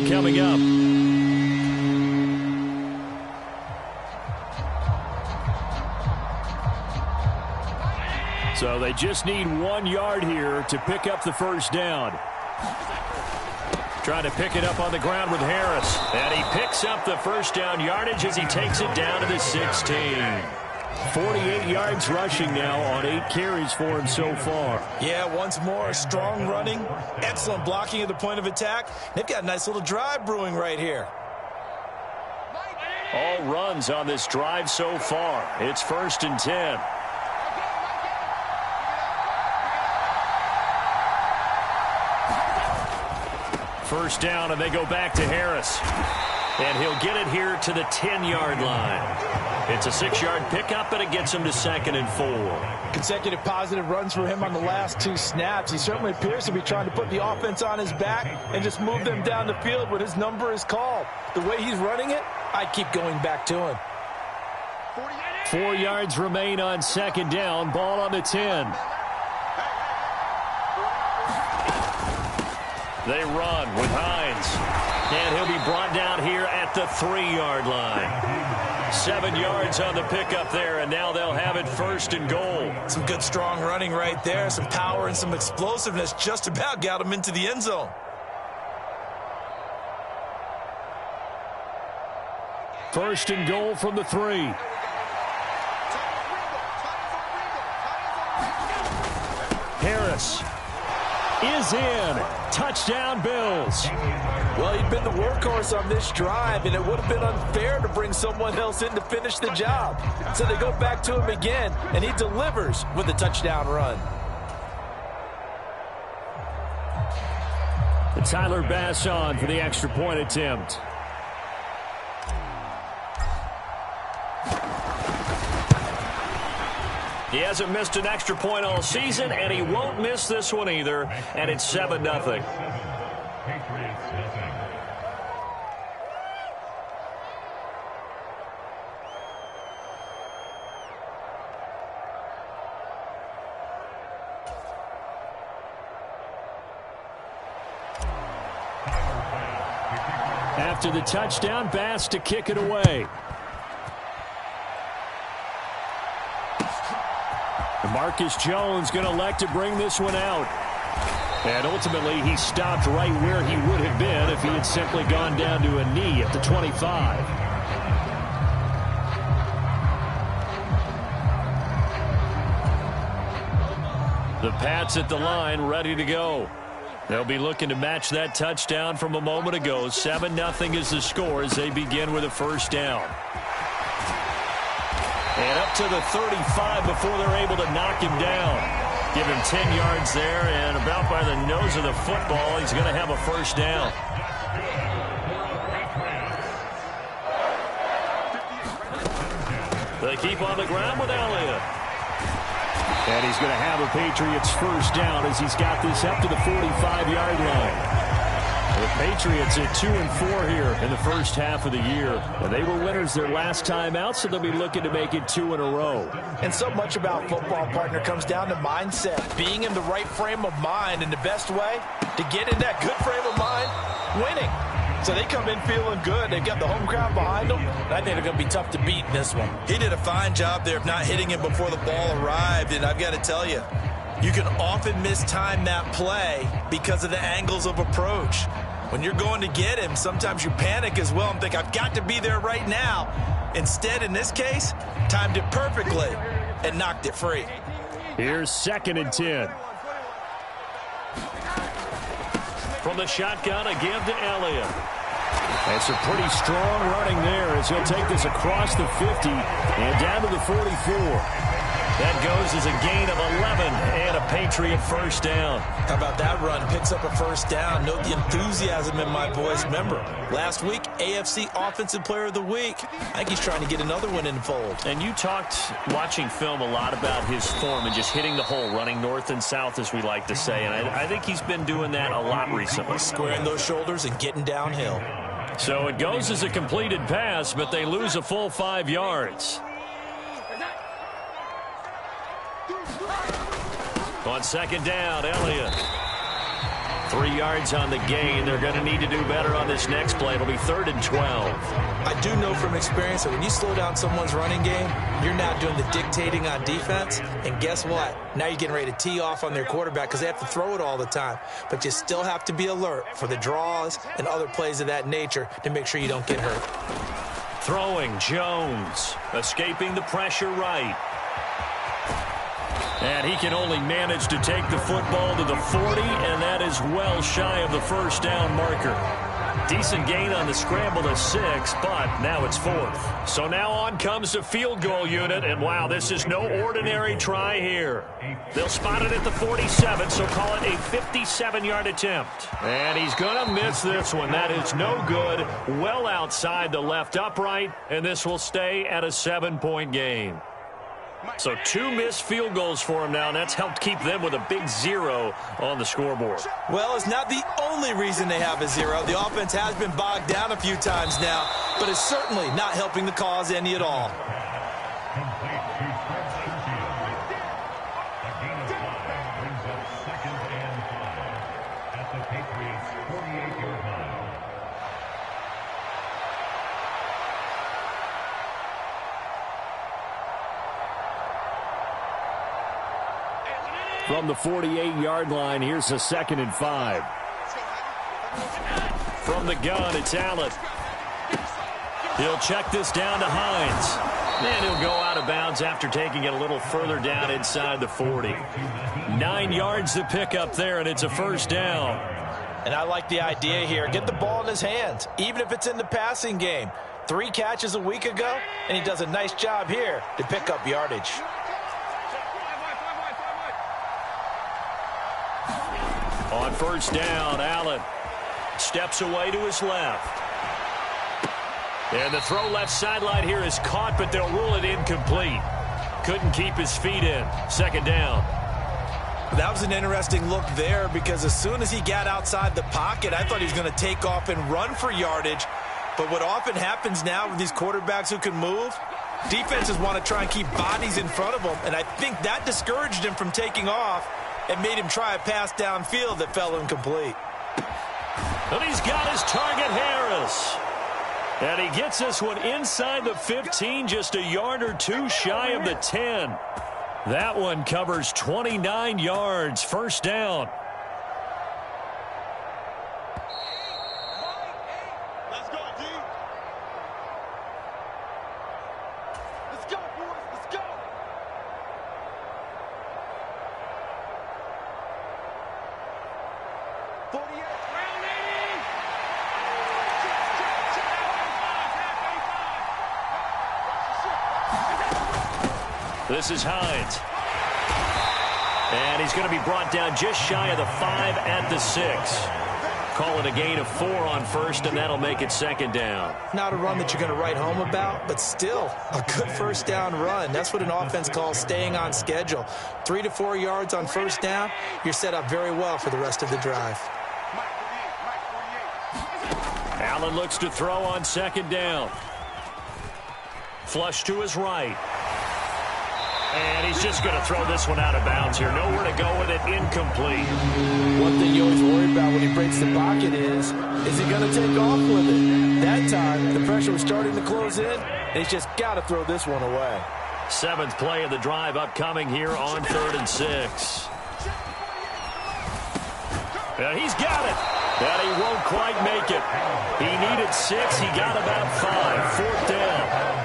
down coming up. So they just need 1 yard here to pick up the first down. Trying to pick it up on the ground with Harris. And he picks up the first down yardage as he takes it down to the 16. 48 yards rushing now on 8 carries for him so far. Yeah, once more, strong running, excellent blocking at the point of attack. They've got a nice little drive brewing right here. All runs on this drive so far. It's 1st and 10. First down, and they go back to Harris. And he'll get it here to the 10-yard line. It's a 6-yard pickup, and it gets him to 2nd and 4. Consecutive positive runs for him on the last 2 snaps. He certainly appears to be trying to put the offense on his back and just move them down the field when his number is called. The way he's running it, I'd keep going back to him. 4 yards remain on 2nd down. Ball on the 10. They run with Hines. And he'll be brought down here at the 3-yard line. 7 yards on the pickup there, and now they'll have it 1st and goal. Some good strong running right there. Some power and some explosiveness just about got him into the end zone. First and goal from the 3. Harris is in. Touchdown, Bills. Well, he'd been the workhorse on this drive, and it would have been unfair to bring someone else in to finish the job. So they go back to him again, and he delivers with a touchdown run. Tyler Bass on for the extra point attempt. He hasn't missed an extra point all season, and he won't miss this one either, and it's 7-0. After the touchdown, Bass to kick it away. Marcus Jones going to elect to bring this one out. And ultimately, he stopped right where he would have been if he had simply gone down to a knee at the 25. The Pats at the line, ready to go. They'll be looking to match that touchdown from a moment ago. 7-0 is the score as they begin with a first down. And up to the 35 before they're able to knock him down. Give him 10 yards there, and about by the nose of the football, he's going to have a first down. They keep on the ground with Elliott. And he's going to have a Patriots first down as he's got this up to the 45-yard line. The Patriots at 2-4 here in the first half of the year. And they were winners their last time out, so they'll be looking to make it 2 in a row. And so much about football, partner, comes down to mindset. Being in the right frame of mind, and the best way to get in that good frame of mind, winning. So they come in feeling good. They've got the home crowd behind them. And I think they're going to be tough to beat in this one. He did a fine job there of not hitting it before the ball arrived. And I've got to tell you, you can often mistime that play because of the angles of approach. When you're going to get him, sometimes you panic as well and think, I've got to be there right now. Instead, in this case, timed it perfectly and knocked it free. Here's 2nd and 10. From the shotgun, a give to Elliott. That's a pretty strong running there as he'll take this across the 50 and down to the 44. That goes as a gain of 11 and a Patriot first down. How about that run? Picks up a first down. Note the enthusiasm in my voice. Remember, last week, AFC Offensive Player of the Week. I think he's trying to get another one in the fold. And you talked, watching film, a lot about his form and just hitting the hole, running north and south, as we like to say. And I think he's been doing that a lot recently. Squaring those shoulders and getting downhill. So it goes as a completed pass, but they lose a full 5 yards. On 2nd down, Elliott 3 yards on the gain. They're going to need to do better on this next play. It'll be 3rd and 12. I do know from experience that when you slow down someone's running game, you're now doing the dictating on defense. And guess what? Now you're getting ready to tee off on their quarterback because they have to throw it all the time. But you still have to be alert for the draws and other plays of that nature to make sure you don't get hurt. Throwing, Jones. Escaping the pressure right. And he can only manage to take the football to the 40, and that is well shy of the first down marker. Decent gain on the scramble to 6, but now it's 4th. So now on comes the field goal unit, and wow, this is no ordinary try here. They'll spot it at the 47, so call it a 57-yard attempt. And he's going to miss this one. That is no good. Well outside the left upright, and this will stay at a 7-point game. So 2 missed field goals for him now, and that's helped keep them with a big 0 on the scoreboard. Well, it's not the only reason they have a 0. The offense has been bogged down a few times now, but it's certainly not helping the cause any at all. From the 48-yard line, here's a 2nd and 5. From the gun, it's Allen. He'll check this down to Hines. And he'll go out of bounds after taking it a little further down inside the 40. 9 yards to pick up there, and it's a first down. And I like the idea here. Get the ball in his hands, even if it's in the passing game. 3 catches a week ago, and he does a nice job here to pick up yardage. On first down, Allen steps away to his left. And the throw left sideline here is caught, but they'll rule it incomplete. Couldn't keep his feet in. 2nd down. That was an interesting look there because as soon as he got outside the pocket, I thought he was going to take off and run for yardage. But what often happens now with these quarterbacks who can move, defenses want to try and keep bodies in front of them, and I think that discouraged him from taking off and made him try a pass downfield that fell incomplete. And he's got his target, Harris. And he gets this one inside the 15, just a yard or 2 shy of the 10. That one covers 29 yards, first down. Let's go, D. Let's go, boys. Let's go. 48. Round 80. This is Hines. And he's going to be brought down just shy of the 5 at the 6. Call it a gain of 4 on first, and that'll make it 2nd down. Not a run that you're going to write home about, but still a good first down run. That's what an offense calls staying on schedule. 3 to 4 yards on first down, you're set up very well for the rest of the drive. Allen looks to throw on 2nd down. Flush to his right. And he's just going to throw this one out of bounds here. Nowhere to go with it, incomplete. One thing you always worry about when he breaks the pocket is he going to take off with it? That time, the pressure was starting to close in, and he's just got to throw this one away. 7th play of the drive upcoming here on 3rd and 6. And he's got it. And he won't quite make it. He needed 6. He got about 5. 4th down.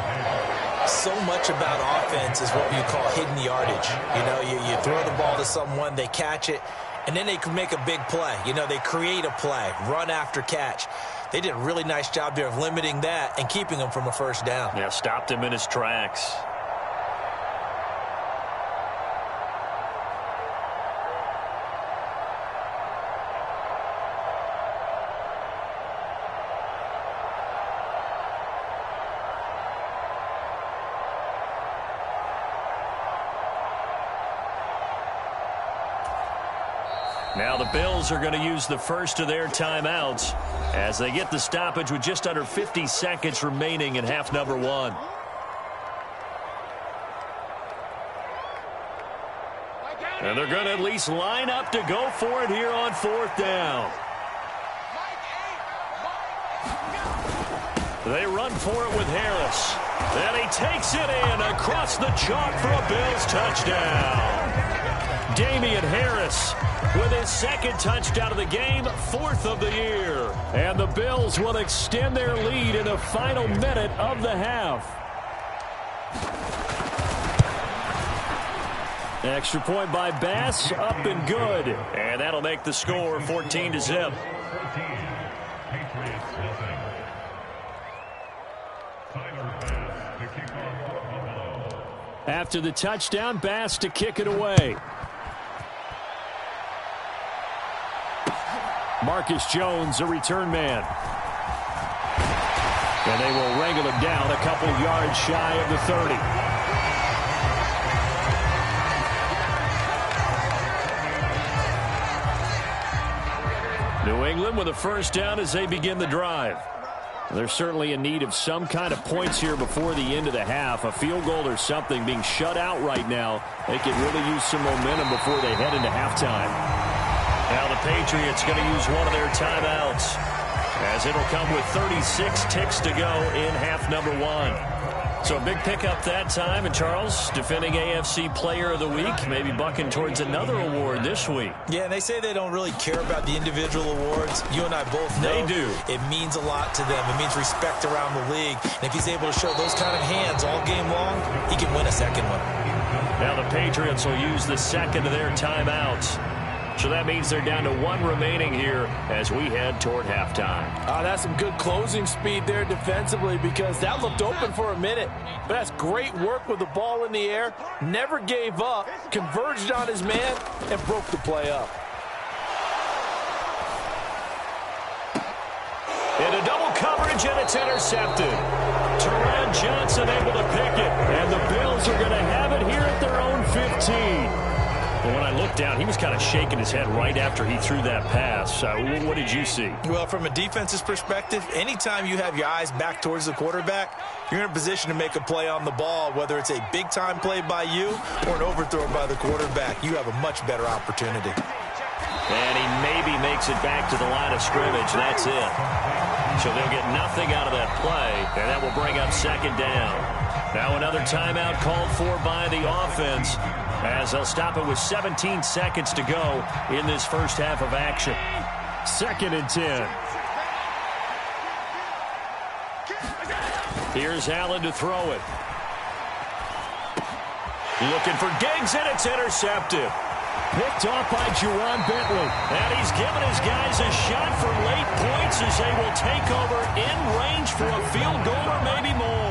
So much about offense is what you call hidden yardage. You know, you throw the ball to someone, they catch it, and then they can make a big play. You know, they create a play, run after catch. They did a really nice job there of limiting that and keeping him from a first down. Yeah, stopped him in his tracks. Now the Bills are going to use the first of their timeouts as they get the stoppage with just under 50 seconds remaining in half number 1. Like And they're going to at least line up to go for it here on 4th down. They run for it with Harris. And he takes it in across the chalk for a Bills touchdown. Damian Harris with his 2nd touchdown of the game, 4th of the year. And the Bills will extend their lead in the final minute of the half. Extra point by Bass, up and good. And that'll make the score 14-0. After the touchdown, Bass to kick it away. Marcus Jones, a return man. And they will wrangle him down a couple yards shy of the 30. New England with a 1st down as they begin the drive. They're certainly in need of some kind of points here before the end of the half. A field goal or something. Being shut out right now, they could really use some momentum before they head into halftime. Now the Patriots going to use one of their timeouts, as it'll come with 36 ticks to go in half number 1. So a big pickup that time. And Charles, defending AFC Player of the Week, maybe bucking towards another award this week. Yeah, and they say they don't really care about the individual awards. You and I both know they do. It means a lot to them. It means respect around the league. And if he's able to show those kind of hands all game long, he can win a 2nd one. Now the Patriots will use the 2nd of their timeouts. So that means they're down to 1 remaining here as we head toward halftime. That's some good closing speed there defensively, because that looked open for a minute. But that's great work with the ball in the air. Never gave up, converged on his man, and broke the play up. Into double coverage, and it's intercepted. Taron Johnson able to pick it, and the Bills are going to have it here at their own 15. But when I looked down, he was kind of shaking his head right after he threw that pass. What did you see? Well, from a defense's perspective, anytime you have your eyes back towards the quarterback, you're in a position to make a play on the ball, whether it's a big-time play by you or an overthrow by the quarterback. You have a much better opportunity. And he maybe makes it back to the line of scrimmage. That's it. So they'll get nothing out of that play, and that will bring up 2nd down. Now another timeout called for by the offense, as they'll stop it with 17 seconds to go in this first half of action. 2nd and 10. Here's Allen to throw it. Looking for Giggs, and it's intercepted. Picked off by Juwan Bentley. And he's given his guys a shot for late points as they will take over in range for a field goal or maybe more.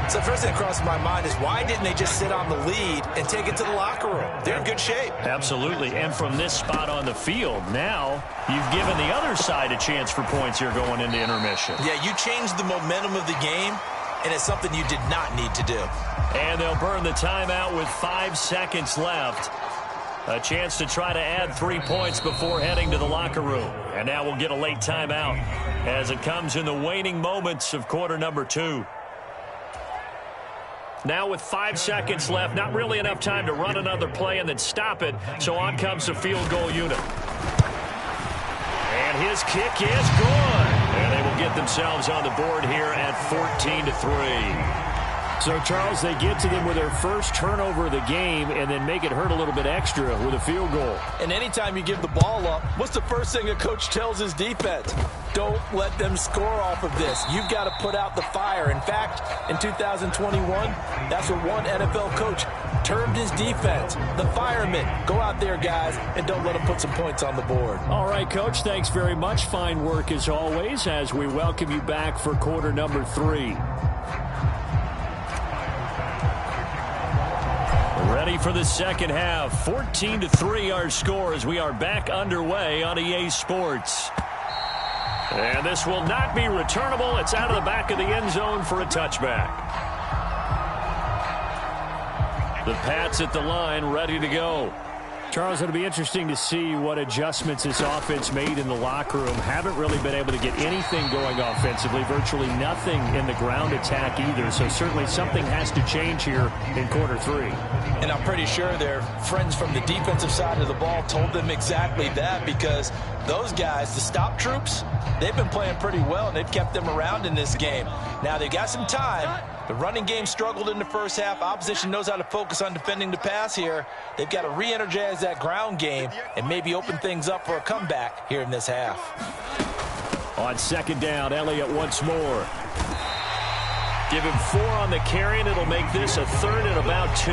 So the first thing that crosses my mind is, why didn't they just sit on the lead and take it to the locker room? They're in good shape. Absolutely. And from this spot on the field, now you've given the other side a chance for points here going into intermission. Yeah, you changed the momentum of the game, and it's something you did not need to do. And they'll burn the timeout with 5 seconds left. A chance to try to add 3 points before heading to the locker room. And now we'll get a late timeout as it comes in the waning moments of quarter number 2. Now with 5 seconds left, not really enough time to run another play and then stop it. So on comes the field goal unit. And his kick is good. And they will get themselves on the board here at 14-3. So, Charles, they get to them with their first turnover of the game and then make it hurt a little bit extra with a field goal. And anytime you give the ball up, what's the first thing a coach tells his defense? Don't let them score off of this. You've got to put out the fire. In fact, in 2021, that's what one NFL coach termed his defense. The firemen. Go out there, guys, and don't let them put some points on the board. All right, Coach, thanks very much. Fine work as always as we welcome you back for quarter number 3. Ready for the second half. 14-3 our score as we are back underway on EA Sports. And this will not be returnable. It's out of the back of the end zone for a touchback. The Pats at the line ready to go. Charles, it'll be interesting to see what adjustments this offense made in the locker room. Haven't really been able to get anything going offensively, virtually nothing in the ground attack either. So certainly something has to change here in quarter 3. And I'm pretty sure their friends from the defensive side of the ball told them exactly that, because those guys, the stop troops, they've been playing pretty well, and they've kept them around in this game. Now, they got some time. The running game struggled in the first half. Opposition knows how to focus on defending the pass here. They've got to re-energize that ground game and maybe open things up for a comeback here in this half. On second down, Elliott once more. Give him 4 on the carry, and it'll make this a 3rd and about 2.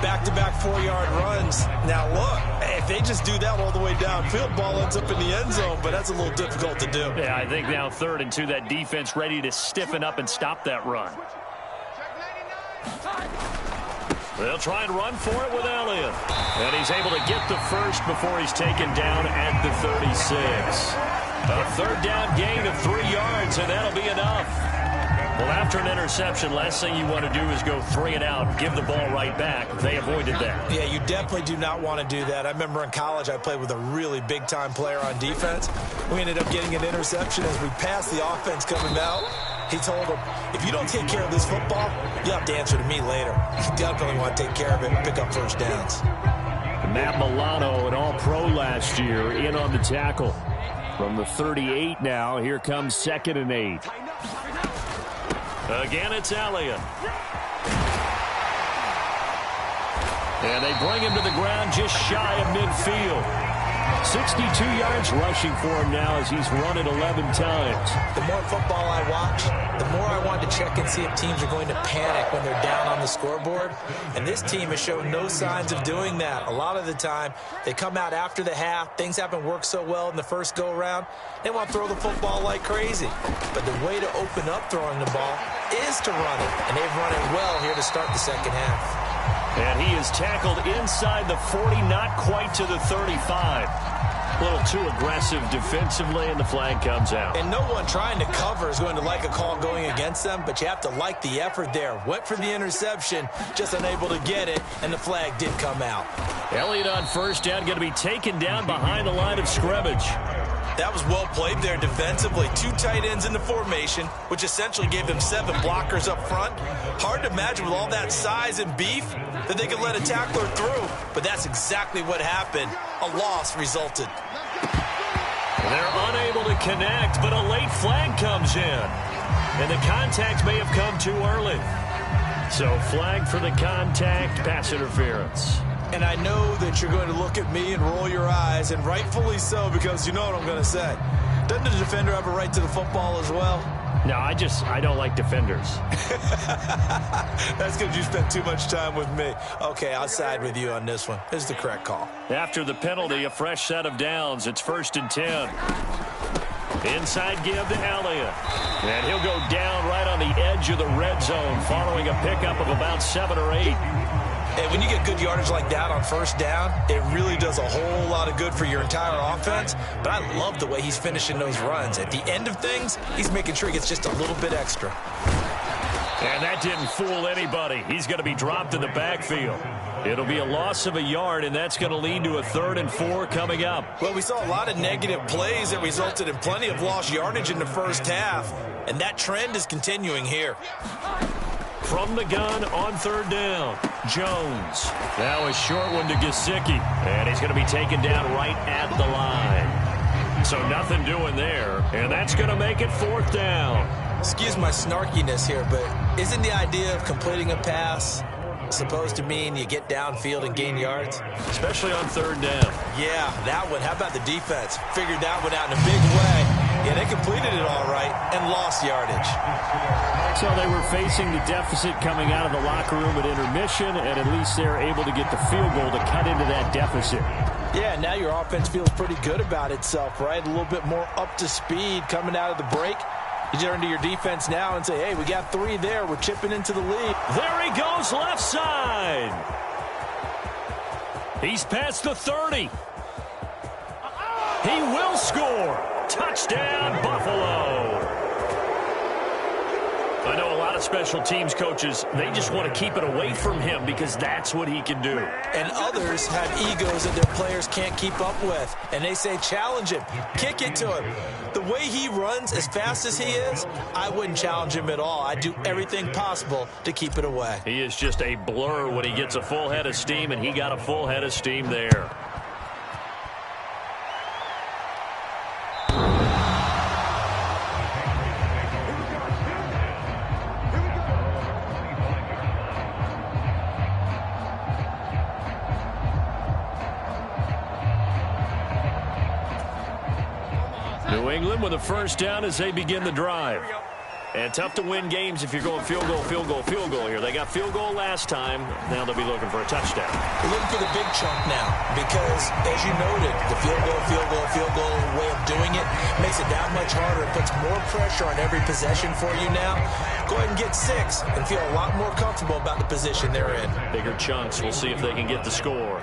Back-to-back 4-yard runs. Now, look, if they just do that all the way downfield, ball ends up in the end zone, but that's a little difficult to do. Yeah, I think now 3rd and 2, that defense ready to stiffen up and stop that run. They'll try and run for it with Elliott. And he's able to get the first before he's taken down at the 36. A 3rd down gain of 3 yards, and that'll be enough. Well, after an interception, last thing you want to do is go 3 and out and give the ball right back. They avoided that. Yeah, you definitely do not want to do that. I remember in college I played with a really big-time player on defense. We ended up getting an interception as we passed the offense coming out. He told him, if you don't take care of this football, you'll have to answer to me later. You definitely want to take care of it and pick up first downs. Matt Milano, an all-pro last year, in on the tackle. From the 38 now, here comes 2nd and 8. Again, it's Elliott. And they bring him to the ground just shy of midfield. 62 yards rushing for him now as he's run it 11 times. The more football I watch, the more I want to check and see if teams are going to panic when they're down on the scoreboard. And this team has shown no signs of doing that. A lot of the time, they come out after the half. Things haven't worked so well in the first go-around. They want to throw the football like crazy. But the way to open up throwing the ball is to run it. And they've run it well here to start the second half. And he is tackled inside the 40, not quite to the 35. A little too aggressive defensively, and the flag comes out. And no one trying to cover is going to like a call going against them, but you have to like the effort there. Went for the interception, just unable to get it, and the flag did come out. Elliott on first down, going to be taken down behind the line of scrimmage. That was well played there defensively. 2 tight ends in the formation, which essentially gave them 7 blockers up front. Hard to imagine with all that size and beef that they could let a tackler through, but that's exactly what happened. A loss resulted. They're unable to connect, but a late flag comes in. And the contact may have come too early. So flag for the contact, pass interference. And I know that you're going to look at me and roll your eyes, and rightfully so, because you know what I'm going to say. Doesn't the defender have a right to the football as well? No, I don't like defenders. That's because you spent too much time with me. Okay, I'll side with you on this one. This is the correct call. After the penalty, a fresh set of downs. It's 1st and 10. Inside give to Elliott. And he'll go down right on the edge of the red zone following a pickup of about 7 or 8. And when you get good yardage like that on first down, it really does a whole lot of good for your entire offense. But I love the way he's finishing those runs. At the end of things, he's making sure he gets just a little bit extra. And that didn't fool anybody. He's going to be dropped in the backfield. It'll be a loss of a yard, and that's going to lead to a 3rd and 4 coming up. Well, we saw a lot of negative plays that resulted in plenty of lost yardage in the first half. And that trend is continuing here. From the gun on 3rd down, Jones. Now a short one to Gesicki. And he's going to be taken down right at the line. So nothing doing there. And that's going to make it 4th down. Excuse my snarkiness here, but isn't the idea of completing a pass supposed to mean you get downfield and gain yards? Especially on 3rd down. Yeah, that one. How about the defense? Figured that one out in a big way. Yeah, they completed it all right and lost yardage. So they were facing the deficit coming out of the locker room at intermission, and at least they're able to get the field goal to cut into that deficit. Yeah, now your offense feels pretty good about itself, right? A little bit more up to speed coming out of the break. You turn to your defense now and say, hey, we got 3 there. We're chipping into the lead. There he goes, left side. He's past the 30. He will score. Touchdown, Buffalo. I know a lot of special teams coaches, they just want to keep it away from him because that's what he can do. And others have egos that their players can't keep up with. And they say, challenge him, kick it to him. The way he runs as fast as he is, I wouldn't challenge him at all. I'd do everything possible to keep it away. He is just a blur when he gets a full head of steam, and he got a full head of steam there. New England with a first down as they begin the drive. And tough to win games if you're going field goal, field goal, field goal here. They got field goal last time. Now they'll be looking for a touchdown. They're looking for the big chunk now because, as you noted, the field goal way of doing it makes it that much harder. It puts more pressure on every possession for you now. Go ahead and get 6 and feel a lot more comfortable about the position they're in. Bigger chunks. We'll see if they can get the score.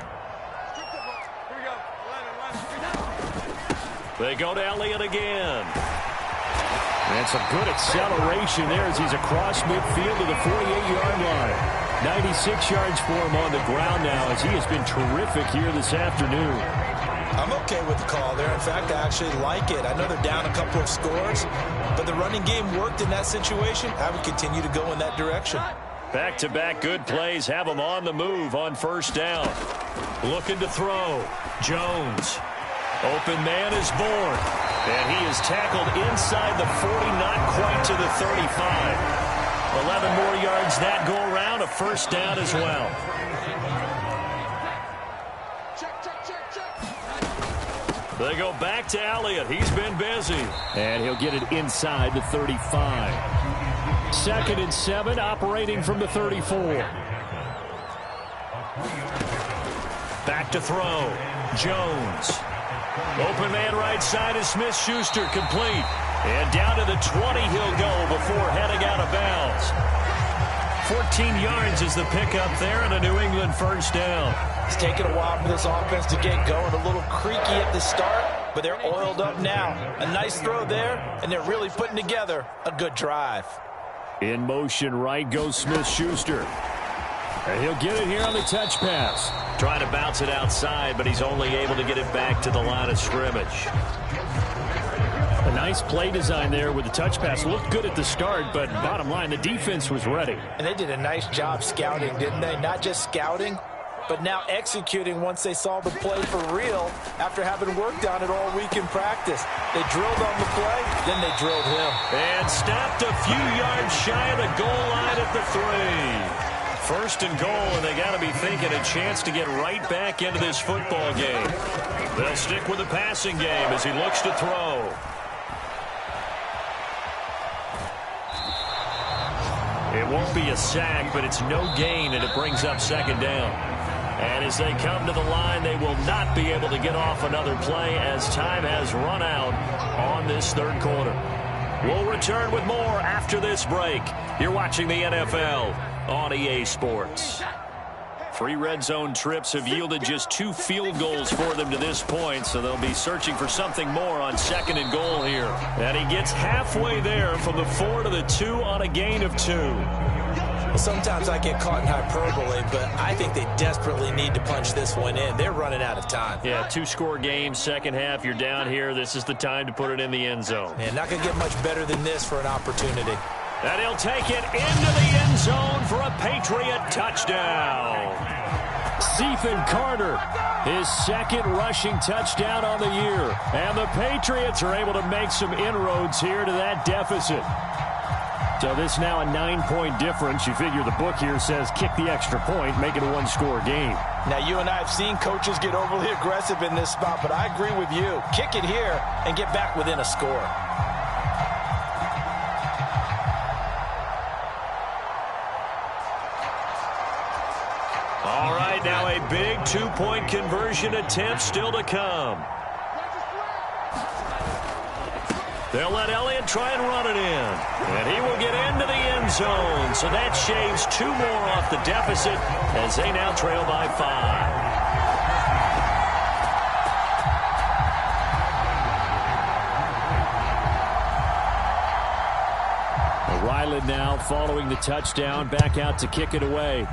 They go to Elliott again. And some good acceleration there as he's across midfield to the 48-yard line. 96 yards for him on the ground now as he has been terrific here this afternoon. I'm okay with the call there. In fact, I actually like it. I know they're down a couple of scores, but the running game worked in that situation. I would continue to go in that direction. Back-to-back good plays have him on the move on first down. Looking to throw. Jones. Open man is born. And he is tackled inside the 40, not quite to the 35. 11 more yards that go around, a first down as well. They go back to Elliott. He's been busy. And he'll get it inside the 35. 2nd and 7, operating from the 34. Back to throw. Jones. Open man right side is Smith-Schuster, complete. And down to the 20 he'll go before heading out of bounds. 14 yards is the pickup there and a New England first down. It's taken a while for this offense to get going. A little creaky at the start, but they're oiled up now. A nice throw there, and they're really putting together a good drive. In motion right goes Smith-Schuster. And he'll get it here on the touch pass. Trying to bounce it outside, but he's only able to get it back to the line of scrimmage. A nice play design there with the touch pass. Looked good at the start, but bottom line, the defense was ready. And they did a nice job scouting, didn't they? Not just scouting, but now executing once they saw the play for real after having worked on it all week in practice. They drilled on the play, then they drilled him. And stopped a few yards shy of the goal line at the 3. First and goal, and they got to be thinking a chance to get right back into this football game. They'll stick with the passing game as he looks to throw. It won't be a sack, but it's no gain, and it brings up 2nd down. And as they come to the line, they will not be able to get off another play as time has run out on this 3rd quarter. We'll return with more after this break. You're watching the NFL on EA Sports. 3 red zone trips have yielded just 2 field goals for them to this point, so they'll be searching for something more on 2nd and goal here. And he gets halfway there from the 4 to the 2 on a gain of 2. Well, sometimes I get caught in hyperbole, but I think they desperately need to punch this one in. They're running out of time. Yeah, 2-score game, second half, you're down here. This is the time to put it in the end zone. And not going to get much better than this for an opportunity. And he'll take it into the end zone for a Patriot touchdown. Stephen Carter, his 2nd rushing touchdown on the year. And the Patriots are able to make some inroads here to that deficit. So this now a 9-point difference. You figure the book here says kick the extra point, make it a 1-score game. Now, you and I have seen coaches get overly aggressive in this spot, but I agree with you. Kick it here and get back within a score. All right, now a big 2-point conversion attempt still to come. They'll let Elliott try and run it in. And he will get into the end zone. So that shaves 2 more off the deficit as they now trail by 5. Ryland now following the touchdown, back out to kick it away.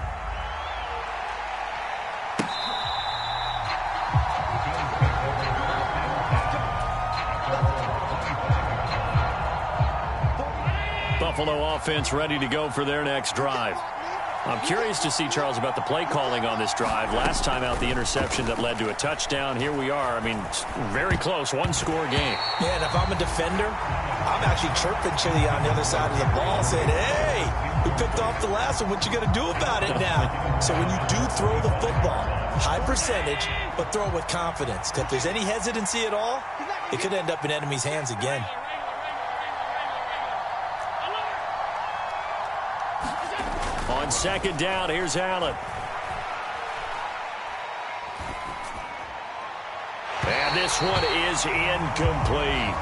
Buffalo offense ready to go for their next drive. I'm curious to see, Charles, about the play calling on this drive. Last time out, the interception that led to a touchdown. Here we are. I mean, very close, one-score game. Yeah, and if I'm a defender, I'm actually chirping Chili on the other side of the ball, saying, hey, we picked off the last one. What you going to do about it now? So when you do throw the football, high percentage, but throw it with confidence. Because if there's any hesitancy at all, it could end up in enemy's hands again. On second down, here's Allen. And this one is incomplete.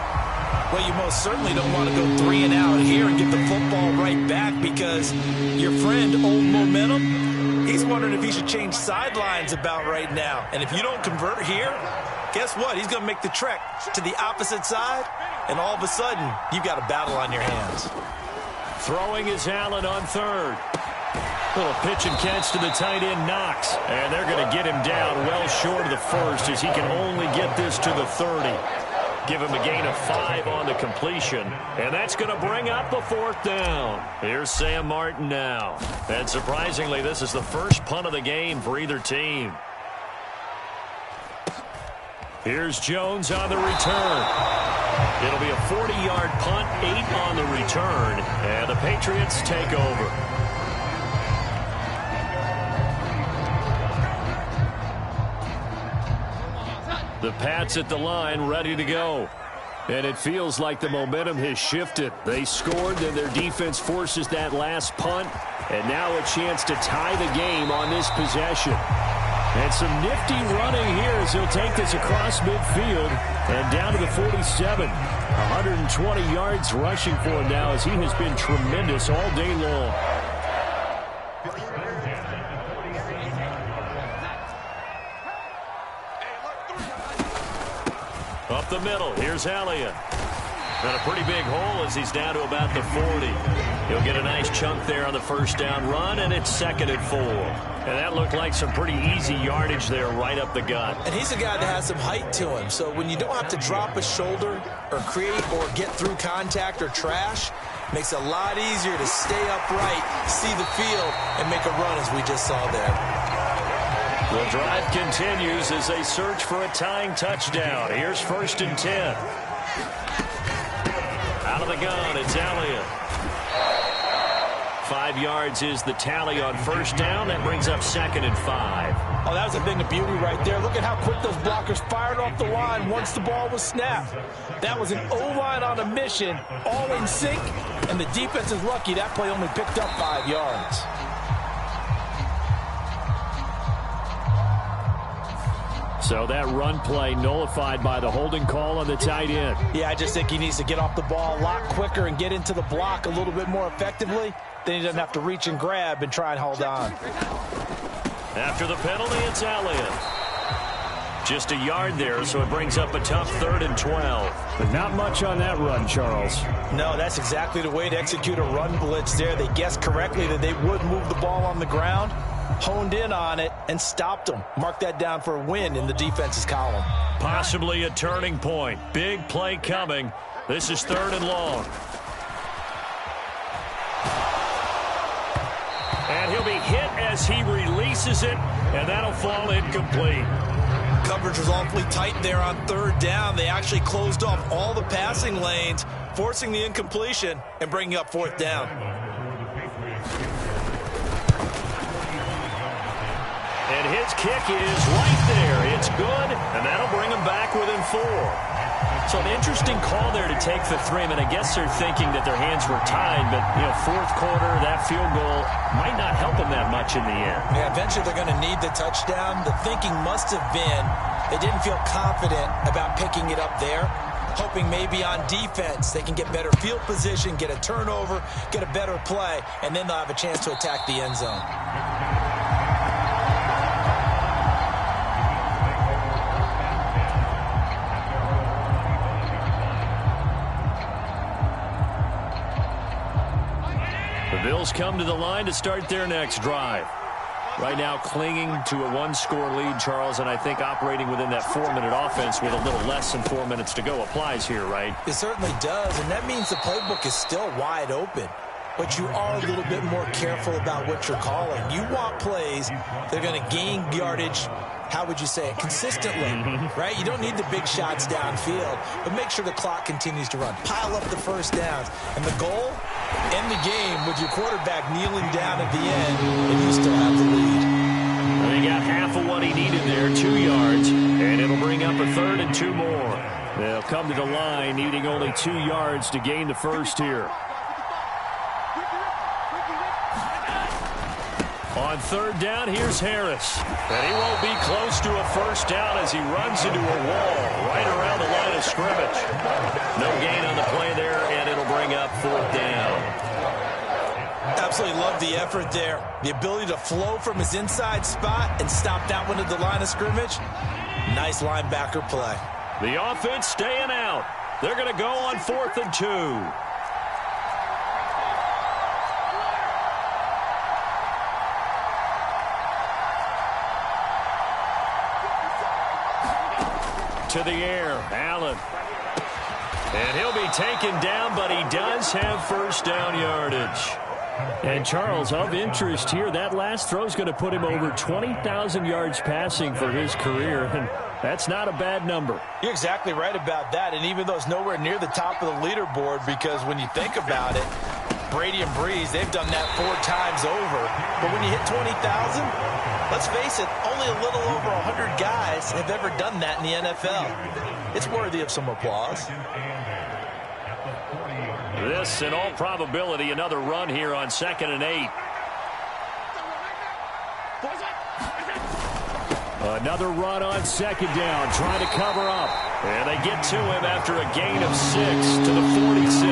Well, you most certainly don't want to go 3 and out here and get the football right back, because your friend, Old Momentum, he's wondering if he should change sidelines about right now. And if you don't convert here, guess what? He's going to make the trek to the opposite side, and all of a sudden, you've got a battle on your hands. Throwing is Allen on third. Little pitch and catch to the tight end, Knox. And they're going to get him down well short of the first, as he can only get this to the 30. Give him a gain of 5 on the completion. And that's going to bring up a 4th down. Here's Sam Martin now. And surprisingly, this is the first punt of the game for either team. Here's Jones on the return. It'll be a 40-yard punt, 8 on the return. And the Patriots take over. The Pats at the line, ready to go. And it feels like the momentum has shifted. They scored, then their defense forces that last punt. And now a chance to tie the game on this possession. And some nifty running here as he'll take this across midfield and down to the 47. 120 yards rushing for him now, as he has been tremendous all day long. Up the middle, here's Elliott. And a pretty big hole as he's down to about the 40. He'll get a nice chunk there on the first down run, and it's 2nd and 4. And that looked like some pretty easy yardage there right up the gut. And he's a guy that has some height to him, so when you don't have to drop a shoulder or create or get through contact or trash, makes it a lot easier to stay upright, see the field, and make a run as we just saw there. The drive continues as they search for a tying touchdown. Here's 1st and 10. Out of the gun, it's Elliott. 5 yards is the tally on first down. That brings up 2nd and 5. Oh, that was a thing of beauty right there. Look at how quick those blockers fired off the line once the ball was snapped. That was an O-line on a mission, all in sync, and the defense is lucky that play only picked up 5 yards. So that run play nullified by the holding call on the tight end. Yeah, I just think he needs to get off the ball a lot quicker and get into the block a little bit more effectively. Then he doesn't have to reach and grab and try and hold on. After the penalty, it's Elliott. Just a yard there, so it brings up a tough 3rd and 12. But not much on that run, Charles. No, that's exactly the way to execute a run blitz there. They guessed correctly that they would move the ball on the ground, honed in on it, and stopped them. Mark that down for a win in the defense's column. Possibly a turning point. Big play coming. This is 3rd and long. And he'll be hit as he releases it, and that'll fall incomplete. Coverage was awfully tight there on 3rd down. They actually closed off all the passing lanes, forcing the incompletion and bringing up 4th down. And his kick is right there. It's good, and that'll bring him back within 4. So an interesting call there to take the 3. I mean, I guess they're thinking that their hands were tied, but, you know, 4th quarter, that field goal might not help them that much in the end. Yeah, eventually they're going to need the touchdown. The thinking must have been they didn't feel confident about picking it up there, hoping maybe on defense they can get better field position, get a turnover, get a better play, and then they'll have a chance to attack the end zone. The Bills come to the line to start their next drive. Right now clinging to a one-score lead, Charles, and I think operating within that 4-minute offense with a little less than 4 minutes to go applies here, right? It certainly does, and that means the playbook is still wide open. But you are a little bit more careful about what you're calling. You want plays that are going to gain yardage, how would you say it, consistently, right? You don't need the big shots downfield, but make sure the clock continues to run. Pile up the first downs. And the goal, end the game with your quarterback kneeling down at the end, and you still have the lead. Well, he got half of what he needed there, 2 yards, and it'll bring up a 3rd and 2 more. They'll come to the line needing only 2 yards to gain the first here. On 3rd down, here's Harris. And he won't be close to a first down as he runs into a wall right around the line of scrimmage. No gain on the play there, and it'll bring up 4th down. Absolutely love the effort there. The ability to flow from his inside spot and stop that one at the line of scrimmage. Nice linebacker play. The offense staying out. They're going to go on 4th and 2. To the air, Allen. And he'll be taken down, but he does have first down yardage. And Charles, of interest here, that last throw is going to put him over 20,000 yards passing for his career, and that's not a bad number. You're exactly right about that, and even though it's nowhere near the top of the leaderboard, because when you think about it, Brady and Breeze, they've done that 4 times over. But when you hit 20,000, let's face it, only a little over 100 guys have ever done that in the NFL. It's worthy of some applause. This, in all probability, another run here on 2nd and 8. Another run on 2nd down, trying to cover up. And they get to him after a gain of 6 to the 46.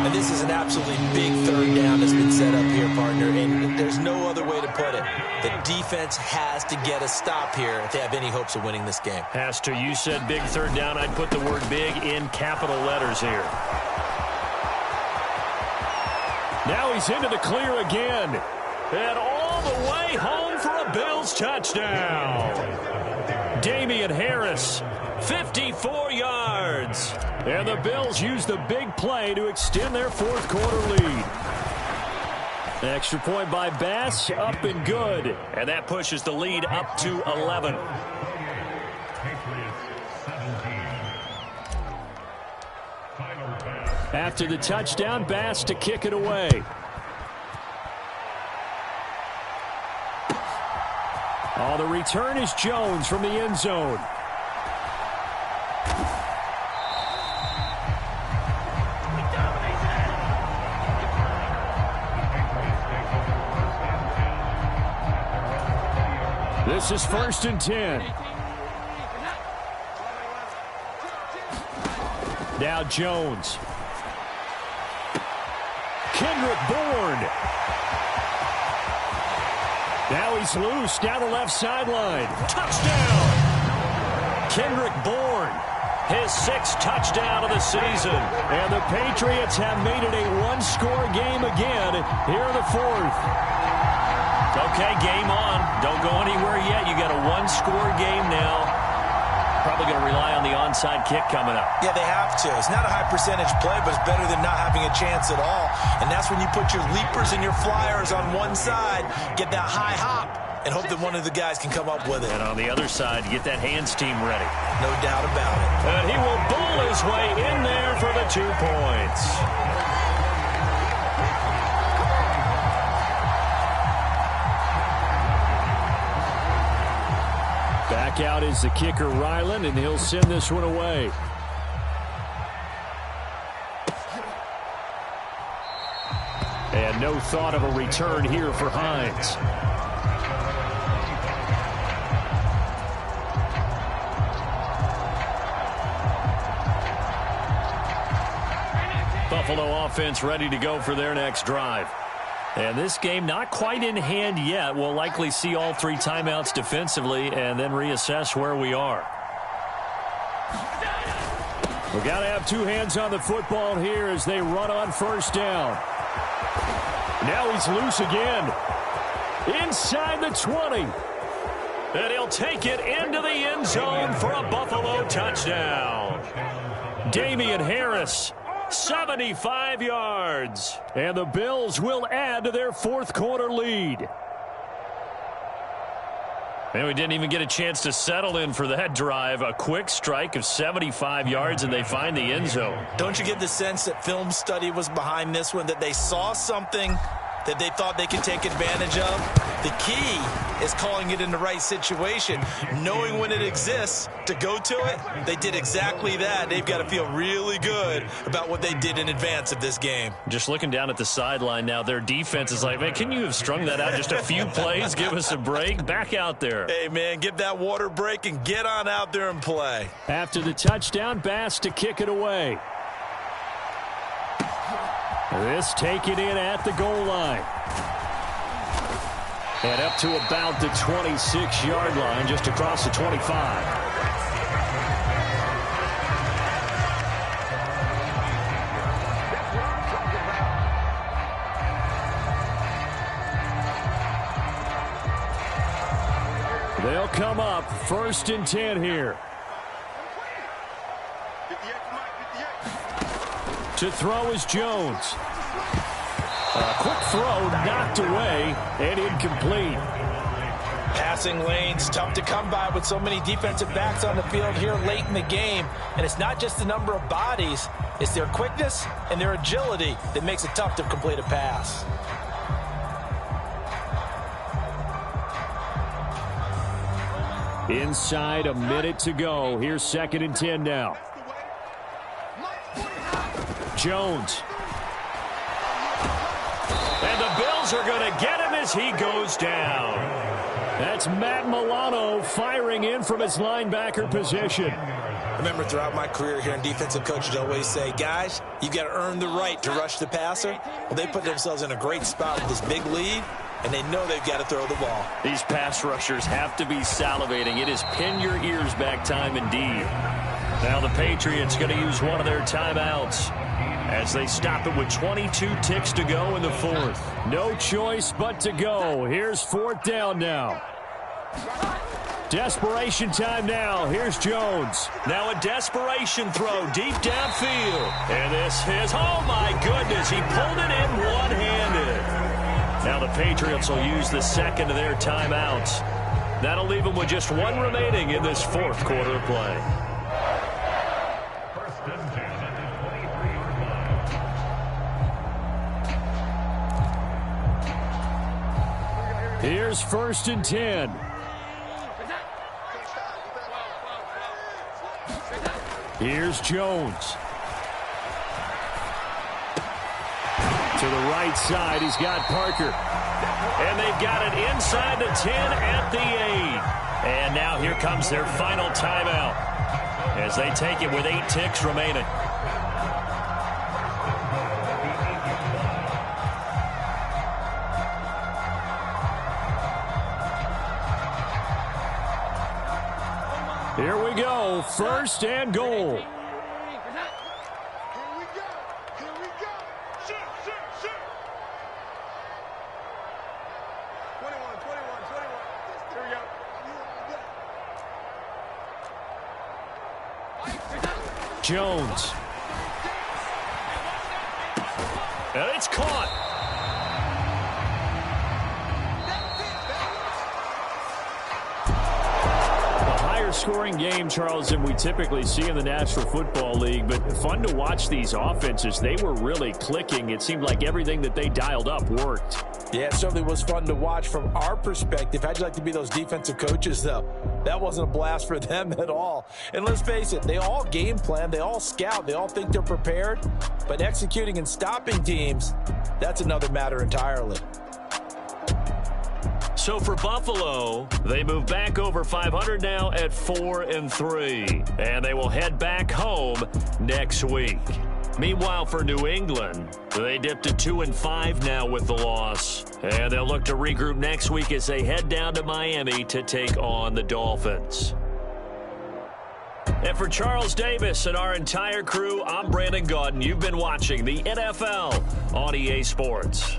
And this is an absolutely big 3rd down that's been set up here, partner, and there's no other way to put it. The defense has to get a stop here if they have any hopes of winning this game. Has to. You said big 3rd down. I'd put the word big in capital letters here. Now he's into the clear again. And all the way home for a Bills touchdown. Damian Harris, 54 yards. And the Bills use the big play to extend their 4th quarter lead. Extra point by Bass, up and good. And that pushes the lead up to 11. After the touchdown, Bass to kick it away. Oh, the return is Jones from the end zone. This is 1st and 10. Now Jones. Kendrick Bourne. Now he's loose down the left sideline. Touchdown! Kendrick Bourne, his 6th touchdown of the season. And the Patriots have made it a one-score game again here in the 4th. Okay, game on. Don't go anywhere yet. You got a one-score game now. Probably going to rely on the onside kick coming up. Yeah, they have to. It's not a high-percentage play, but it's better than not having a chance at all. And that's when you put your leapers and your flyers on one side, get that high hop, and hope that one of the guys can come up with it. And on the other side, get that hands team ready. No doubt about it. And he will bowl his way in there for the 2 points. Back out is the kicker, Ryland, and he'll send this one away. And no thought of a return here for Hines. Buffalo offense ready to go for their next drive. And this game not quite in hand yet. We'll likely see all 3 timeouts defensively and then reassess where we are. We've got to have 2 hands on the football here as they run on 1st down. Now he's loose again. Inside the 20. And he'll take it into the end zone for a Buffalo touchdown. Damian Harris, 75 yards. And the Bills will add to their fourth quarter lead. And we didn't even get a chance to settle in for that drive. A quick strike of 75 yards, and they find the end zone. Don't you get the sense that film study was behind this one, that they saw something that they thought they could take advantage of? The key is calling it in the right situation, knowing when it exists to go to it. They did exactly that. They've got to feel really good about what they did in advance of this game. Just looking down at the sideline now, their defense is like, man, can you have strung that out just a few plays? Give us a break. Back out there. Hey, man, give that water break and get on out there and play. After the touchdown, Bass to kick it away. This taken in at the goal line. And up to about the 26-yard line, just across the 25. They'll come up 1st and 10 here. To throw is Jones. A quick throw knocked away and incomplete. Passing lanes tough to come by with so many defensive backs on the field here late in the game. And it's not just the number of bodies, it's their quickness and their agility that makes it tough to complete a pass. Inside a minute to go. Here's 2nd and 10 now. Jones. And the Bills are going to get him as he goes down. That's Matt Milano firing in from his linebacker position. I remember throughout my career here in defensive coaches always say, guys, you've got to earn the right to rush the passer. Well, they put themselves in a great spot with this big lead, and they know they've got to throw the ball. These pass rushers have to be salivating. It is pin your ears back time indeed. Now the Patriots going to use one of their timeouts as they stop it with 22 ticks to go in the 4th. No choice but to go. Here's 4th down now. Desperation time now. Here's Jones. Now a desperation throw deep downfield. And this is, oh my goodness, he pulled it in one-handed. Now the Patriots will use the 2nd of their timeouts. That'll leave them with just one remaining in this 4th quarter of play. Here's 1st and 10. Here's Jones. To the right side, he's got Parker. And they've got it inside the 10 at the 8. And now here comes their final timeout as they take it with 8 ticks remaining. Here we go, 1st and goal. Here we go. Here we go. Shoot, shoot, shoot. 21. Here we go. Jones. And it's caught. Scoring game, Charles, than we typically see in the National Football League, but fun to watch these offenses. They were really clicking. It seemed like everything that they dialed up worked. Yeah, it certainly was fun to watch from our perspective. How'd you like to be those defensive coaches, though? That wasn't a blast for them at all. And let's face it, they all game plan, they all scout, they all think they're prepared, but executing and stopping teams, that's another matter entirely. So for Buffalo, they move back over 500 now at 4-3. And they will head back home next week. Meanwhile, for New England, they dipped to 2-5 now with the loss. And they'll look to regroup next week as they head down to Miami to take on the Dolphins. And for Charles Davis and our entire crew, I'm Brandon Gaudin. You've been watching the NFL on EA Sports.